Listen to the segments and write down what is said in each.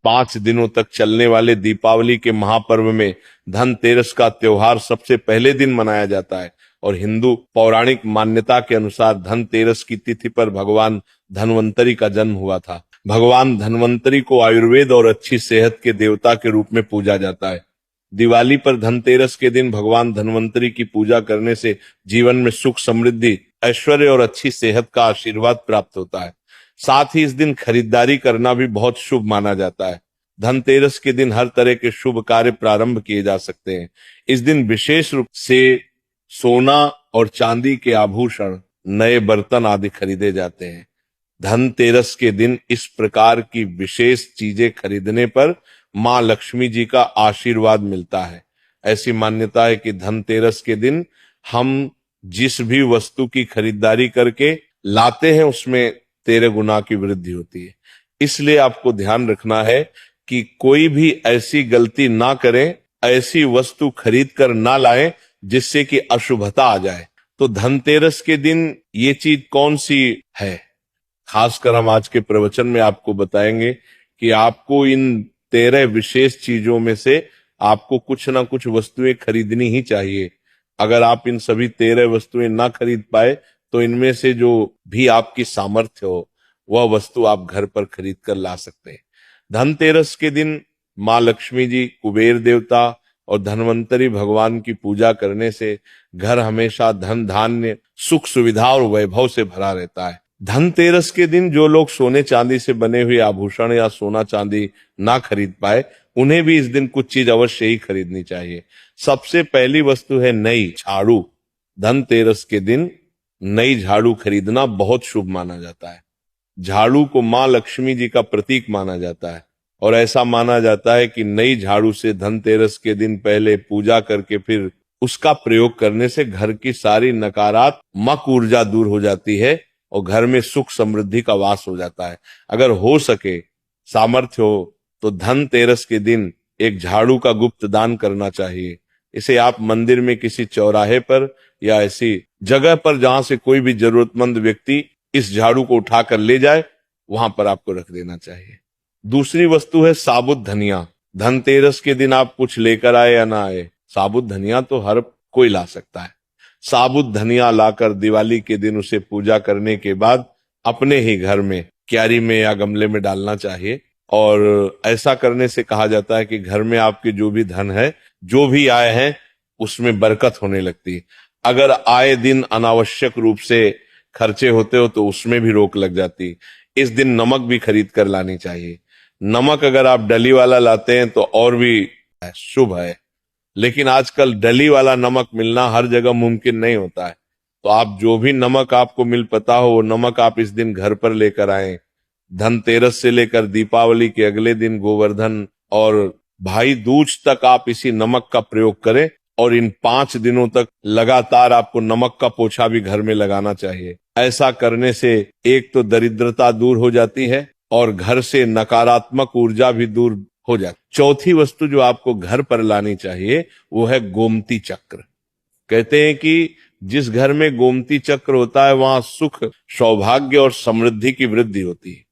5 दिनों तक चलने वाले दीपावली के महापर्व में धनतेरस का त्योहार सबसे पहले दिन मनाया जाता है। और हिंदू पौराणिक मान्यता के अनुसार धनतेरस की तिथि पर भगवान धन्वंतरी का जन्म हुआ था। भगवान धन्वंतरी को आयुर्वेद और अच्छी सेहत के देवता के रूप में पूजा जाता है। दिवाली पर धनतेरस के दिन भगवान धन्वंतरी की पूजा करने से जीवन में सुख, समृद्धि, ऐश्वर्य और अच्छी सेहत का आशीर्वाद प्राप्त होता है। साथ ही इस दिन खरीदारी करना भी बहुत शुभ माना जाता है। धनतेरस के दिन हर तरह के शुभ कार्य प्रारंभ किए जा सकते हैं। इस दिन विशेष रूप से सोना और चांदी के आभूषण, नए बर्तन आदि खरीदे जाते हैं। धनतेरस के दिन इस प्रकार की विशेष चीजें खरीदने पर मां लक्ष्मी जी का आशीर्वाद मिलता है। ऐसी मान्यता है कि धनतेरस के दिन हम जिस भी वस्तु की खरीदारी करके लाते हैं उसमें 13 गुना की वृद्धि होती है। इसलिए आपको ध्यान रखना है कि कोई भी ऐसी गलती ना करें, ऐसी वस्तु खरीद कर ना लाएं जिससे कि अशुभता आ जाए। तो धनतेरस के दिन ये चीज कौन सी है, खासकर हम आज के प्रवचन में आपको बताएंगे कि आपको इन 13 विशेष चीजों में से आपको कुछ ना कुछ वस्तुएं खरीदनी ही चाहिए। अगर आप इन सभी 13 वस्तुएं ना खरीद पाए तो इनमें से जो भी आपकी सामर्थ्य हो वह वस्तु आप घर पर खरीद कर ला सकते हैं। धनतेरस के दिन मां लक्ष्मी जी, कुबेर देवता और धन्वंतरी भगवान की पूजा करने से घर हमेशा धन, धान्य, सुख, सुविधा और वैभव से भरा रहता है। धनतेरस के दिन जो लोग सोने चांदी से बने हुए आभूषण या सोना चांदी ना खरीद पाए, उन्हें भी इस दिन कुछ चीज अवश्य ही खरीदनी चाहिए। सबसे पहली वस्तु है नई झाड़ू। धनतेरस के दिन नई झाड़ू खरीदना बहुत शुभ माना जाता है। झाड़ू को मां लक्ष्मी जी का प्रतीक माना जाता है और ऐसा माना जाता है कि नई झाड़ू से धनतेरस के दिन पहले पूजा करके फिर उसका प्रयोग करने से घर की सारी नकारात्मक ऊर्जा दूर हो जाती है और घर में सुख, समृद्धि का वास हो जाता है। अगर हो सके, सामर्थ्य हो तो धनतेरस के दिन एक झाड़ू का गुप्त दान करना चाहिए। इसे आप मंदिर में किसी चौराहे पर या ऐसी जगह पर जहां से कोई भी जरूरतमंद व्यक्ति इस झाड़ू को उठाकर ले जाए, वहां पर आपको रख देना चाहिए। दूसरी वस्तु है साबुत धनिया। धनतेरस के दिन आप कुछ लेकर आए या ना आए, साबुत धनिया तो हर कोई ला सकता है। साबुत धनिया लाकर दिवाली के दिन उसे पूजा करने के बाद अपने ही घर में क्यारी में या गमले में डालना चाहिए। और ऐसा करने से कहा जाता है कि घर में आपके जो भी धन है, जो भी आए हैं, उसमें बरकत होने लगती है। अगर आए दिन अनावश्यक रूप से खर्चे होते हो तो उसमें भी रोक लग जाती। इस दिन नमक भी खरीद कर लानी चाहिए। नमक अगर आप डली वाला लाते हैं तो और भी शुभ है, लेकिन आजकल डली वाला नमक मिलना हर जगह मुमकिन नहीं होता है। तो आप जो भी नमक आपको मिल पता हो वो नमक आप इस दिन घर पर लेकर आए। धनतेरस से लेकर दीपावली के अगले दिन गोवर्धन और भाई दूज तक आप इसी नमक का प्रयोग करें और इन 5 दिनों तक लगातार आपको नमक का पोछा भी घर में लगाना चाहिए। ऐसा करने से एक तो दरिद्रता दूर हो जाती है और घर से नकारात्मक ऊर्जा भी दूर हो जाती। चौथी वस्तु जो आपको घर पर लानी चाहिए वो है गोमती चक्र। कहते हैं कि जिस घर में गोमती चक्र होता है वहां सुख, सौभाग्य और समृद्धि की वृद्धि होती है।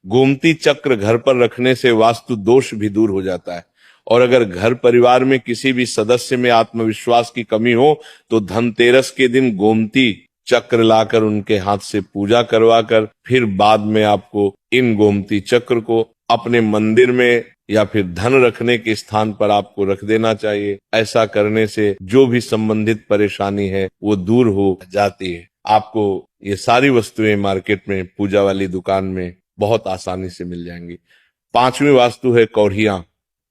गोमती चक्र घर पर रखने से वास्तु दोष भी दूर हो जाता है। और अगर घर परिवार में किसी भी सदस्य में आत्मविश्वास की कमी हो तो धनतेरस के दिन गोमती चक्र लाकर उनके हाथ से पूजा करवाकर फिर बाद में आपको इन गोमती चक्र को अपने मंदिर में या फिर धन रखने के स्थान पर आपको रख देना चाहिए। ऐसा करने से जो भी संबंधित परेशानी है वो दूर हो जाती है। आपको ये सारी वस्तुएं मार्केट में, पूजा वाली दुकान में बहुत आसानी से मिल जाएंगी। 5वीं वास्तु है कौड़ियां।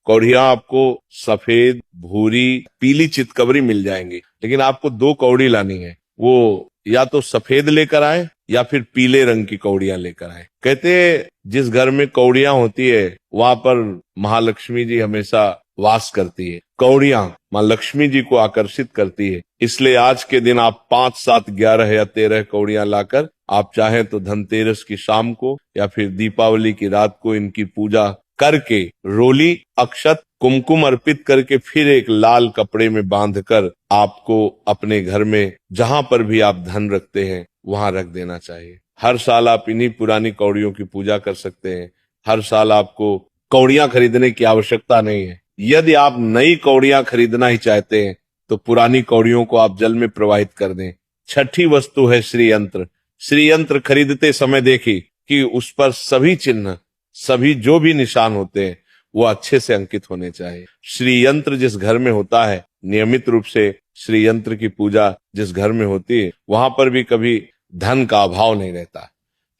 कौड़ियां आपको सफेद, भूरी, पीली चितकबरी मिल जाएंगी, लेकिन आपको 2 कौड़ी लानी है। वो या तो सफेद लेकर आए या फिर पीले रंग की कौड़ियां लेकर आए। कहते हैं जिस घर में कौड़ियां होती है वहां पर महालक्ष्मी जी हमेशा वास करती है। कौड़ियां मां लक्ष्मी जी को आकर्षित करती है। इसलिए आज के दिन आप 5, 7, 11 या 13 कौड़ियां लाकर आप चाहें तो धनतेरस की शाम को या फिर दीपावली की रात को इनकी पूजा करके रोली, अक्षत, कुमकुम अर्पित करके फिर एक लाल कपड़े में बांधकर आपको अपने घर में जहां पर भी आप धन रखते हैं वहां रख देना चाहिए। हर साल आप इन्हीं पुरानी कौड़ियों की पूजा कर सकते हैं। हर साल आपको कौड़ियां खरीदने की आवश्यकता नहीं है। यदि आप नई कौड़ियां खरीदना ही चाहते हैं तो पुरानी कौड़ियों को आप जल में प्रवाहित कर दें। छठी वस्तु है श्री यंत्र। श्री यंत्र खरीदते समय देखिए कि उस पर सभी चिन्ह, सभी जो भी निशान होते हैं वो अच्छे से अंकित होने चाहिए। श्री यंत्र जिस घर में होता है, नियमित रूप से श्री यंत्र की पूजा जिस घर में होती है, वहां पर भी कभी धन का अभाव नहीं रहता।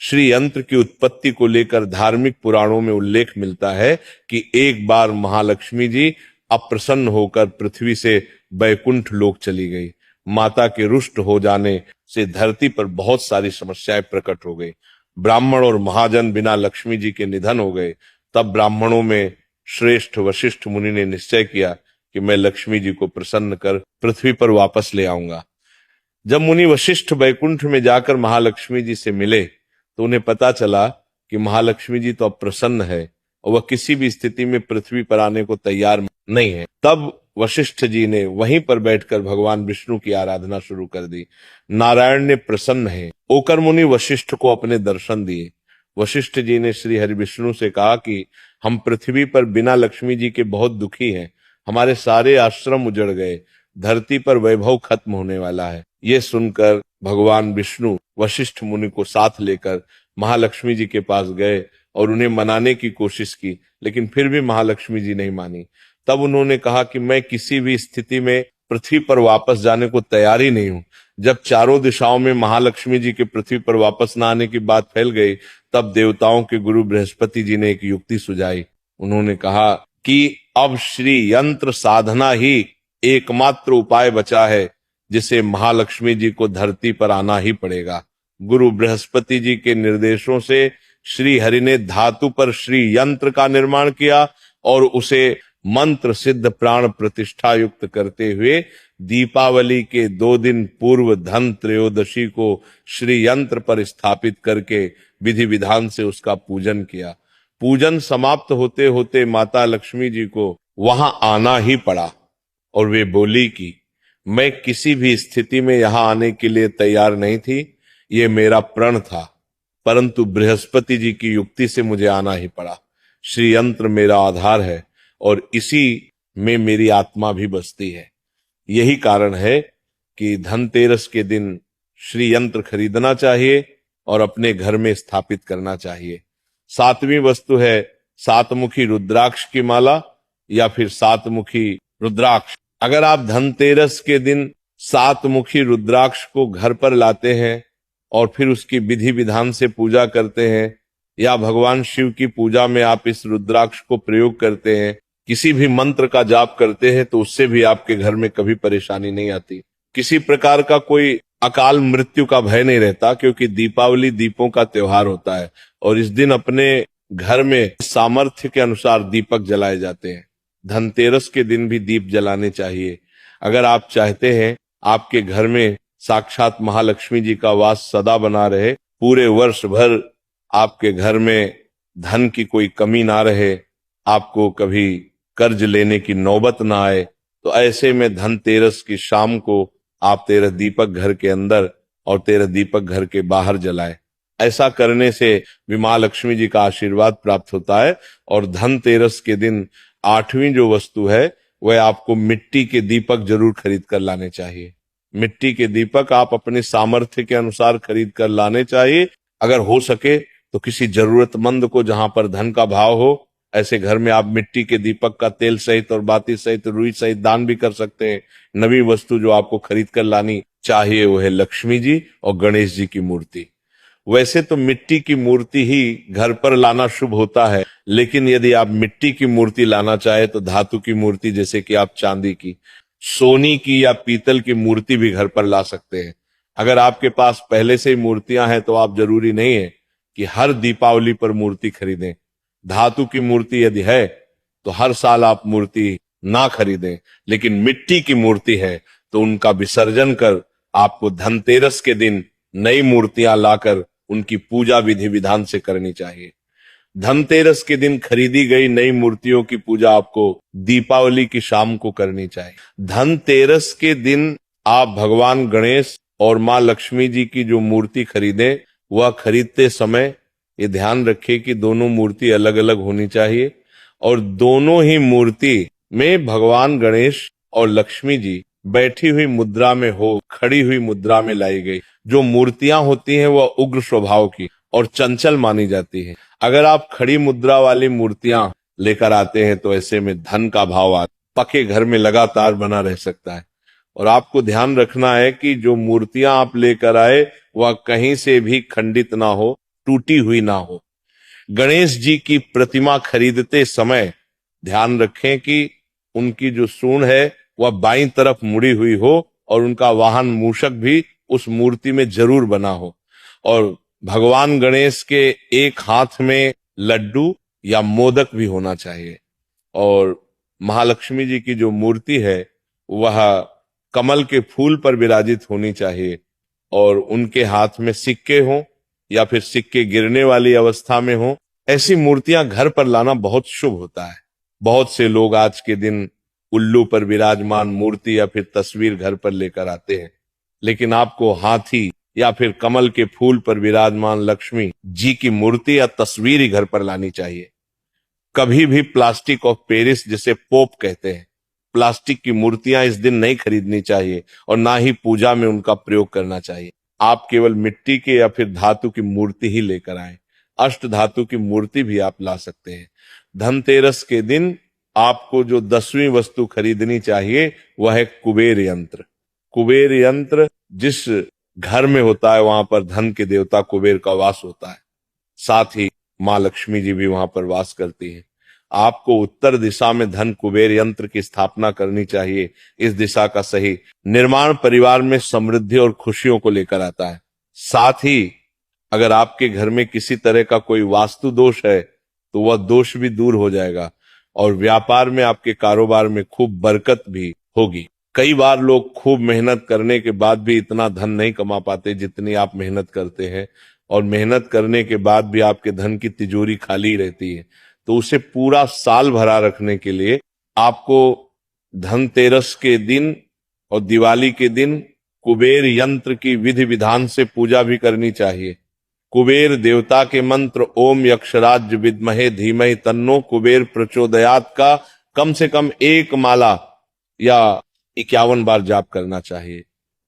श्री यंत्र की उत्पत्ति को लेकर धार्मिक पुराणों में उल्लेख मिलता है कि एक बार महालक्ष्मी जी अप्रसन्न होकर पृथ्वी से बैकुंठ लोक चली गई। माता के रुष्ट हो जाने से धरती पर बहुत सारी समस्याएं प्रकट हो गई। ब्राह्मण और महाजन बिना लक्ष्मी जी के निधन हो गए। तब ब्राह्मणों में श्रेष्ठ वशिष्ठ मुनि ने निश्चय किया कि मैं लक्ष्मी जी को प्रसन्न कर पृथ्वी पर वापस ले आऊंगा। जब मुनि वशिष्ठ बैकुंठ में जाकर महालक्ष्मी जी से मिले तो उन्हें पता चला कि महालक्ष्मी जी तो अब प्रसन्न है और वह किसी भी स्थिति में पृथ्वी पर आने को तैयार नहीं है। तब वशिष्ठ जी ने वहीं पर बैठकर भगवान विष्णु की आराधना शुरू कर दी। नारायण ने प्रसन्न है होकर मुनि वशिष्ठ को अपने दर्शन दिए। वशिष्ठ जी ने श्री हरि विष्णु से कहा कि हम पृथ्वी पर बिना लक्ष्मी जी के बहुत दुखी हैं। हमारे सारे आश्रम उजड़ गए, धरती पर वैभव खत्म होने वाला है। ये सुनकर भगवान विष्णु वशिष्ठ मुनि को साथ लेकर महालक्ष्मी जी के पास गए और उन्हें मनाने की कोशिश की, लेकिन फिर भी महालक्ष्मी जी नहीं मानी। तब उन्होंने कहा कि मैं किसी भी स्थिति में पृथ्वी पर वापस जाने को तैयार ही नहीं हूं। जब चारों दिशाओं में महालक्ष्मी जी के पृथ्वी पर वापस न आने की बात फैल गई, तब देवताओं के गुरु बृहस्पति जी ने एक युक्ति सुझाई। उन्होंने कहा कि अब श्री यंत्र साधना ही एकमात्र उपाय बचा है जिसे महालक्ष्मी जी को धरती पर आना ही पड़ेगा। गुरु बृहस्पति जी के निर्देशों से श्री हरि ने धातु पर श्री यंत्र का निर्माण किया और उसे मंत्र सिद्ध प्राण प्रतिष्ठा युक्त करते हुए दीपावली के 2 दिन पूर्व धन त्रयोदशी को श्री यंत्र पर स्थापित करके विधि विधान से उसका पूजन किया। पूजन समाप्त होते होते माता लक्ष्मी जी को वहां आना ही पड़ा और वे बोली कि मैं किसी भी स्थिति में यहां आने के लिए तैयार नहीं थी, ये मेरा प्रण था, परंतु बृहस्पति जी की युक्ति से मुझे आना ही पड़ा। श्री यंत्र मेरा आधार है और इसी में मेरी आत्मा भी बसती है। यही कारण है कि धनतेरस के दिन श्री यंत्र खरीदना चाहिए और अपने घर में स्थापित करना चाहिए। 7वीं वस्तु है सातमुखी रुद्राक्ष की माला या फिर सातमुखी रुद्राक्ष। अगर आप धनतेरस के दिन सातमुखी रुद्राक्ष को घर पर लाते हैं और फिर उसकी विधि विधान से पूजा करते हैं या भगवान शिव की पूजा में आप इस रुद्राक्ष को प्रयोग करते हैं, किसी भी मंत्र का जाप करते हैं, तो उससे भी आपके घर में कभी परेशानी नहीं आती। किसी प्रकार का कोई अकाल मृत्यु का भय नहीं रहता, क्योंकि दीपावली दीपों का त्योहार होता है और इस दिन अपने घर में सामर्थ्य के अनुसार दीपक जलाए जाते हैं। धनतेरस के दिन भी दीप जलाने चाहिए। अगर आप चाहते हैं आपके घर में साक्षात महालक्ष्मी जी का वास सदा बना रहे, पूरे वर्ष भर आपके घर में धन की कोई कमी ना रहे, आपको कभी कर्ज लेने की नौबत ना आए, तो ऐसे में धनतेरस की शाम को आप 13 दीपक घर के अंदर और 13 दीपक घर के बाहर जलाएं। ऐसा करने से भी मां लक्ष्मी जी का आशीर्वाद प्राप्त होता है। और धनतेरस के दिन 8वीं जो वस्तु है वह आपको मिट्टी के दीपक जरूर खरीद कर लाने चाहिए। मिट्टी के दीपक आप अपने सामर्थ्य के अनुसार खरीद कर लाने चाहिए। अगर हो सके तो किसी जरूरतमंद को, जहां पर धन का भाव हो, ऐसे घर में आप मिट्टी के दीपक का तेल सहित और बाती सहित रुई सहित दान भी कर सकते हैं। नवी वस्तु जो आपको खरीद कर लानी चाहिए वो है लक्ष्मी जी और गणेश जी की मूर्ति। वैसे तो मिट्टी की मूर्ति ही घर पर लाना शुभ होता है, लेकिन यदि आप मिट्टी की मूर्ति लाना चाहे तो धातु की मूर्ति, जैसे कि आप चांदी की, सोनी की या पीतल की मूर्ति भी घर पर ला सकते हैं। अगर आपके पास पहले से ही मूर्तियां हैं तो आप जरूरी नहीं है कि हर दीपावली पर मूर्ति खरीदें। धातु की मूर्ति यदि है तो हर साल आप मूर्ति ना खरीदें, लेकिन मिट्टी की मूर्ति है तो उनका विसर्जन कर आपको धनतेरस के दिन नई मूर्तियां लाकर उनकी पूजा विधि विधान से करनी चाहिए। धनतेरस के दिन खरीदी गई नई मूर्तियों की पूजा आपको दीपावली की शाम को करनी चाहिए। धनतेरस के दिन आप भगवान गणेश और मां लक्ष्मी जी की जो मूर्ति खरीदें, वह खरीदते समय ये ध्यान रखें कि दोनों मूर्ति अलग अलग होनी चाहिए। और दोनों ही मूर्ति में भगवान गणेश और लक्ष्मी जी बैठी हुई मुद्रा में हो, खड़ी हुई मुद्रा में लाई गई। जो मूर्तियां होती हैं वह उग्र स्वभाव की और चंचल मानी जाती है। अगर आप खड़ी मुद्रा वाली मूर्तियां लेकर आते हैं तो ऐसे में धन का भाव पके घर में लगातार बना रह सकता है। और आपको ध्यान रखना है कि जो मूर्तियां आप लेकर आए वह कहीं से भी खंडित ना हो, टूटी हुई ना हो। गणेश जी की प्रतिमा खरीदते समय ध्यान रखें कि उनकी जो सूंड है वह बाईं तरफ मुड़ी हुई हो और उनका वाहन मूषक भी उस मूर्ति में जरूर बना हो। और भगवान गणेश के एक हाथ में लड्डू या मोदक भी होना चाहिए। और महालक्ष्मी जी की जो मूर्ति है वह कमल के फूल पर विराजित होनी चाहिए और उनके हाथ में सिक्के हों या फिर सिक्के गिरने वाली अवस्था में हो। ऐसी मूर्तियां घर पर लाना बहुत शुभ होता है। बहुत से लोग आज के दिन उल्लू पर विराजमान मूर्ति या फिर तस्वीर घर पर लेकर आते हैं, लेकिन आपको हाथी या फिर कमल के फूल पर विराजमान लक्ष्मी जी की मूर्ति या तस्वीर ही घर पर लानी चाहिए। कभी भी प्लास्टिक ऑफ पेरिस, जिसे पोप कहते हैं, प्लास्टिक की मूर्तियां इस दिन नहीं खरीदनी चाहिए और ना ही पूजा में उनका प्रयोग करना चाहिए। आप केवल मिट्टी के या फिर धातु की मूर्ति ही लेकर आए। अष्ट धातु की मूर्ति भी आप ला सकते हैं। धनतेरस के दिन आपको जो 10वीं वस्तु खरीदनी चाहिए वह है कुबेर यंत्र। कुबेर यंत्र जिस घर में होता है वहां पर धन के देवता कुबेर का वास होता है, साथ ही मां लक्ष्मी जी भी वहां पर वास करती है। आपको उत्तर दिशा में धन कुबेर यंत्र की स्थापना करनी चाहिए। इस दिशा का सही निर्माण परिवार में समृद्धि और खुशियों को लेकर आता है। साथ ही अगर आपके घर में किसी तरह का कोई वास्तु दोष है तो वह दोष भी दूर हो जाएगा और व्यापार में, आपके कारोबार में खूब बरकत भी होगी। कई बार लोग खूब मेहनत करने के बाद भी इतना धन नहीं कमा पाते जितनी आप मेहनत करते हैं, और मेहनत करने के बाद भी आपके धन की तिजोरी खाली रहती है। तो उसे पूरा साल भरा रखने के लिए आपको धनतेरस के दिन और दिवाली के दिन कुबेर यंत्र की विधि विधान से पूजा भी करनी चाहिए। कुबेर देवता के मंत्र ओम यक्षराज विद्महे धीमहि तन्नो कुबेर प्रचोदयात का कम से कम 1 माला या 51 बार जाप करना चाहिए।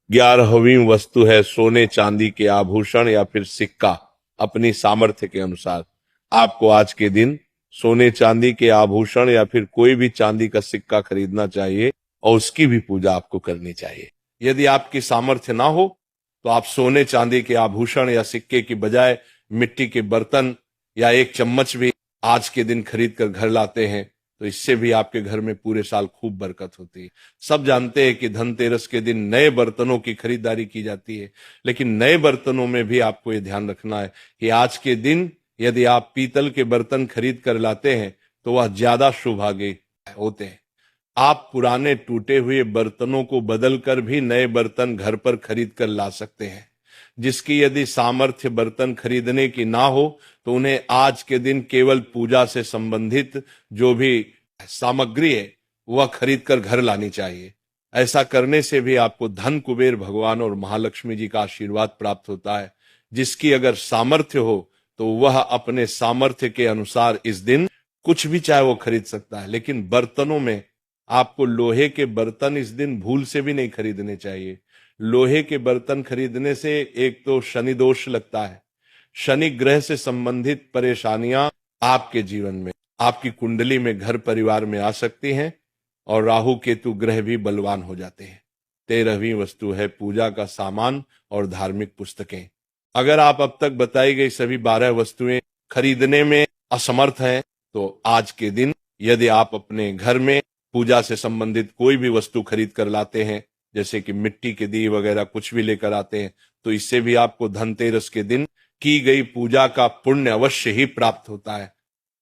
11वीं वस्तु है सोने चांदी के आभूषण या फिर सिक्का। अपनी सामर्थ्य के अनुसार आपको आज के दिन सोने चांदी के आभूषण या फिर कोई भी चांदी का सिक्का खरीदना चाहिए और उसकी भी पूजा आपको करनी चाहिए। यदि आपकी सामर्थ्य ना हो तो आप सोने चांदी के आभूषण या सिक्के की बजाय मिट्टी के बर्तन या 1 चम्मच भी आज के दिन खरीद कर घर लाते हैं तो इससे भी आपके घर में पूरे साल खूब बरकत होती है। सब जानते हैं कि धनतेरस के दिन नए बर्तनों की खरीदारी की जाती है, लेकिन नए बर्तनों में भी आपको ये ध्यान रखना है कि आज के दिन यदि आप पीतल के बर्तन खरीद कर लाते हैं तो वह ज्यादा शुभागे होते हैं। आप पुराने टूटे हुए बर्तनों को बदलकर भी नए बर्तन घर पर खरीद कर ला सकते हैं। जिसकी यदि सामर्थ्य बर्तन खरीदने की ना हो तो उन्हें आज के दिन केवल पूजा से संबंधित जो भी सामग्री है वह खरीद कर घर लानी चाहिए। ऐसा करने से भी आपको धन कुबेर भगवान और महालक्ष्मी जी का आशीर्वाद प्राप्त होता है। जिसकी अगर सामर्थ्य हो तो वह अपने सामर्थ्य के अनुसार इस दिन कुछ भी चाहे वो खरीद सकता है। लेकिन बर्तनों में आपको लोहे के बर्तन इस दिन भूल से भी नहीं खरीदने चाहिए। लोहे के बर्तन खरीदने से एक तो शनि दोष लगता है, शनि ग्रह से संबंधित परेशानियां आपके जीवन में, आपकी कुंडली में, घर परिवार में आ सकती हैं और राहु केतु ग्रह भी बलवान हो जाते हैं। 13वीं वस्तु है पूजा का सामान और धार्मिक पुस्तकें। अगर आप अब तक बताई गई सभी 12 वस्तुएं खरीदने में असमर्थ हैं तो आज के दिन यदि आप अपने घर में पूजा से संबंधित कोई भी वस्तु खरीद कर लाते हैं, जैसे कि मिट्टी के दिए वगैरह कुछ भी लेकर आते हैं, तो इससे भी आपको धनतेरस के दिन की गई पूजा का पुण्य अवश्य ही प्राप्त होता है।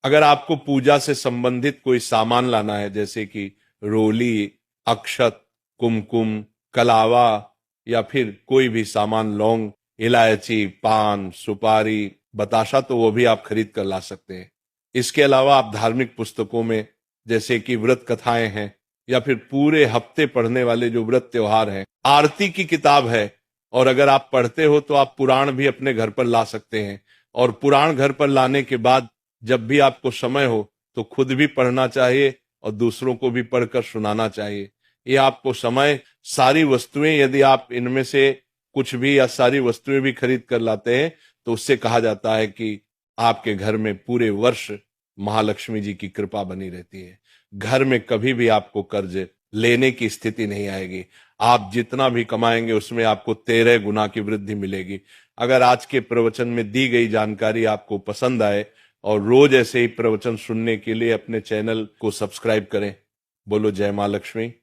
अगर आपको पूजा से संबंधित कोई सामान लाना है, जैसे कि रोली, अक्षत, कुमकुम, कलावा या फिर कोई भी सामान, लौंग, इलायची, पान, सुपारी, बताशा, तो वो भी आप खरीद कर ला सकते हैं। इसके अलावा आप धार्मिक पुस्तकों में जैसे कि व्रत कथाएं हैं या फिर पूरे हफ्ते पढ़ने वाले जो व्रत त्योहार हैं, आरती की किताब है, और अगर आप पढ़ते हो तो आप पुराण भी अपने घर पर ला सकते हैं। और पुराण घर पर लाने के बाद जब भी आपको समय हो तो खुद भी पढ़ना चाहिए और दूसरों को भी पढ़कर सुनाना चाहिए। ये आपको समय, सारी वस्तुएं, यदि आप इनमें से कुछ भी या सारी वस्तुएं भी खरीद कर लाते हैं तो उससे कहा जाता है कि आपके घर में पूरे वर्ष महालक्ष्मी जी की कृपा बनी रहती है। घर में कभी भी आपको कर्ज लेने की स्थिति नहीं आएगी। आप जितना भी कमाएंगे उसमें आपको 13 गुना की वृद्धि मिलेगी। अगर आज के प्रवचन में दी गई जानकारी आपको पसंद आए और रोज ऐसे ही प्रवचन सुनने के लिए अपने चैनल को सब्सक्राइब करें। बोलो जय मां लक्ष्मी।